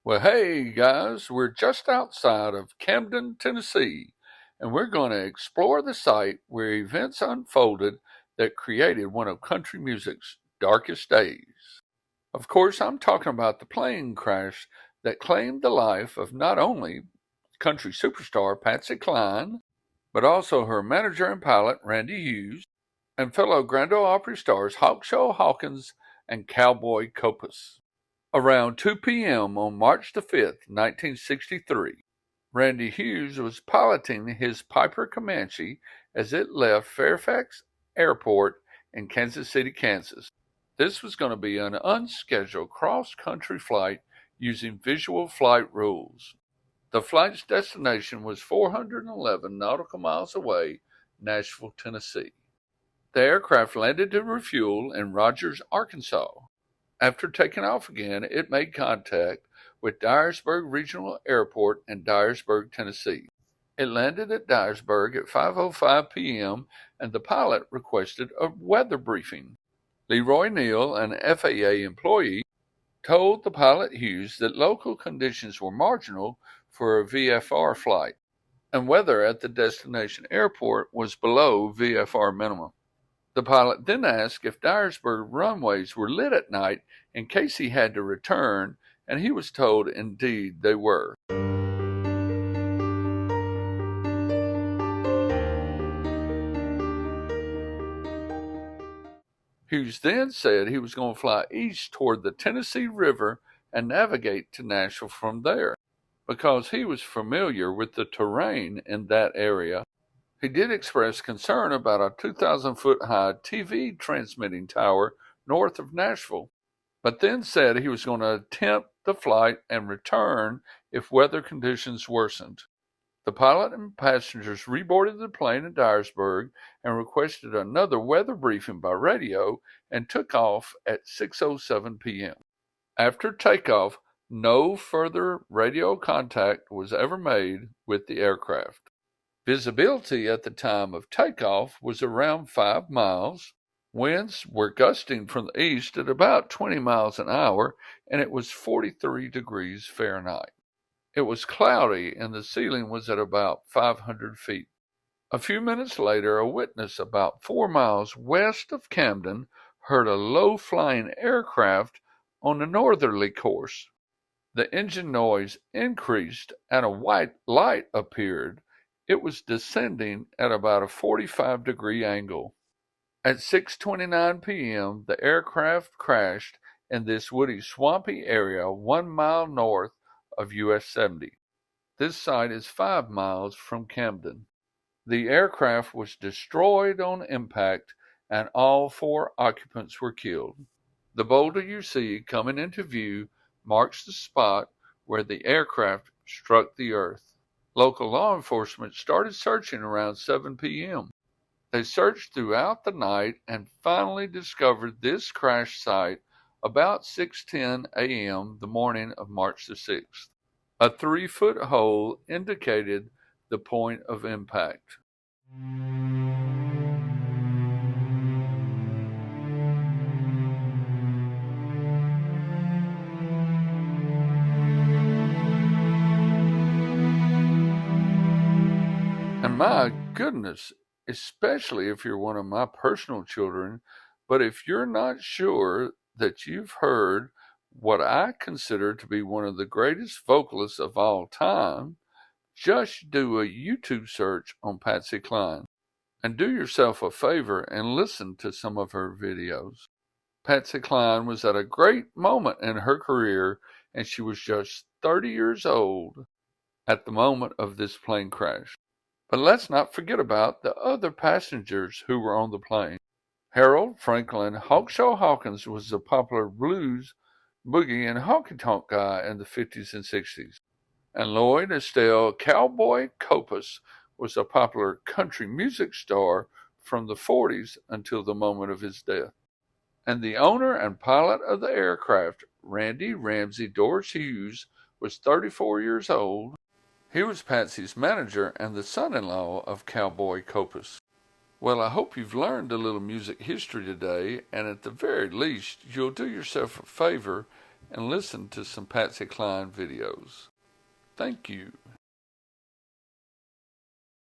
Well, hey guys, we're just outside of Camden, Tennessee, and we're going to explore the site where events unfolded that created one of country music's darkest days. Of course, I'm talking about the plane crash that claimed the life of not only country superstar Patsy Cline, but also her manager and pilot Randy Hughes, and fellow Grand Ole Opry stars Hawkshaw Hawkins and Cowboy Copas. Around 2 p.m. on March the 5th, 1963, Randy Hughes was piloting his Piper Comanche as it left Fairfax Airport in Kansas City, Kansas. This was going to be an unscheduled cross-country flight using visual flight rules. The flight's destination was 411 nautical miles away, Nashville, Tennessee. The aircraft landed to refuel in Rogers, Arkansas. After taking off again, it made contact with Dyersburg Regional Airport in Dyersburg, Tennessee. It landed at Dyersburg at 5:05 p.m. and the pilot requested a weather briefing. Leroy Neal, an FAA employee, told the pilot Hughes that local conditions were marginal for a VFR flight, and weather at the destination airport was below VFR minimum. The pilot then asked if Dyersburg runways were lit at night in case he had to return, and he was told indeed they were. Hughes then said he was going to fly east toward the Tennessee River and navigate to Nashville from there, because he was familiar with the terrain in that area. He did express concern about a 2,000-foot-high TV transmitting tower north of Nashville, but then said he was going to attempt the flight and return if weather conditions worsened. The pilot and passengers reboarded the plane at Dyersburg and requested another weather briefing by radio and took off at 6:07 p.m. After takeoff, no further radio contact was ever made with the aircraft. Visibility at the time of takeoff was around 5 miles. Winds were gusting from the east at about 20 miles an hour, and it was 43 degrees Fahrenheit. It was cloudy, and the ceiling was at about 500 feet. A few minutes later, a witness about 4 miles west of Camden heard a low-flying aircraft on a northerly course. The engine noise increased, and a white light appeared. It was descending at about a 45-degree angle. At 6:29 p.m., the aircraft crashed in this woody, swampy area 1 mile north of US 70. This site is 5 miles from Camden. The aircraft was destroyed on impact, and all 4 occupants were killed. The boulder you see coming into view marks the spot where the aircraft struck the earth. Local law enforcement started searching around 7 p.m. They searched throughout the night and finally discovered this crash site about 6:10 a.m. the morning of March the 6th. A 3-foot hole indicated the point of impact. And my goodness, especially if you're one of my personal children, but if you're not sure that you've heard what I consider to be one of the greatest vocalists of all time, just do a YouTube search on Patsy Cline and do yourself a favor and listen to some of her videos. Patsy Cline was at a great moment in her career, and she was just 30 years old at the moment of this plane crash. But let's not forget about the other passengers who were on the plane. Harold Franklin Hawkshaw Hawkins was a popular blues, boogie, and honky-tonk guy in the 50s and 60s. And Lloyd Estelle Cowboy Copas was a popular country music star from the 40s until the moment of his death. And the owner and pilot of the aircraft, Randy Ramsey Doris Hughes, was 34 years old. He was Patsy's manager and the son-in-law of Cowboy Copas. Well, I hope you've learned a little music history today, and at the very least, you'll do yourself a favor and listen to some Patsy Cline videos. Thank you.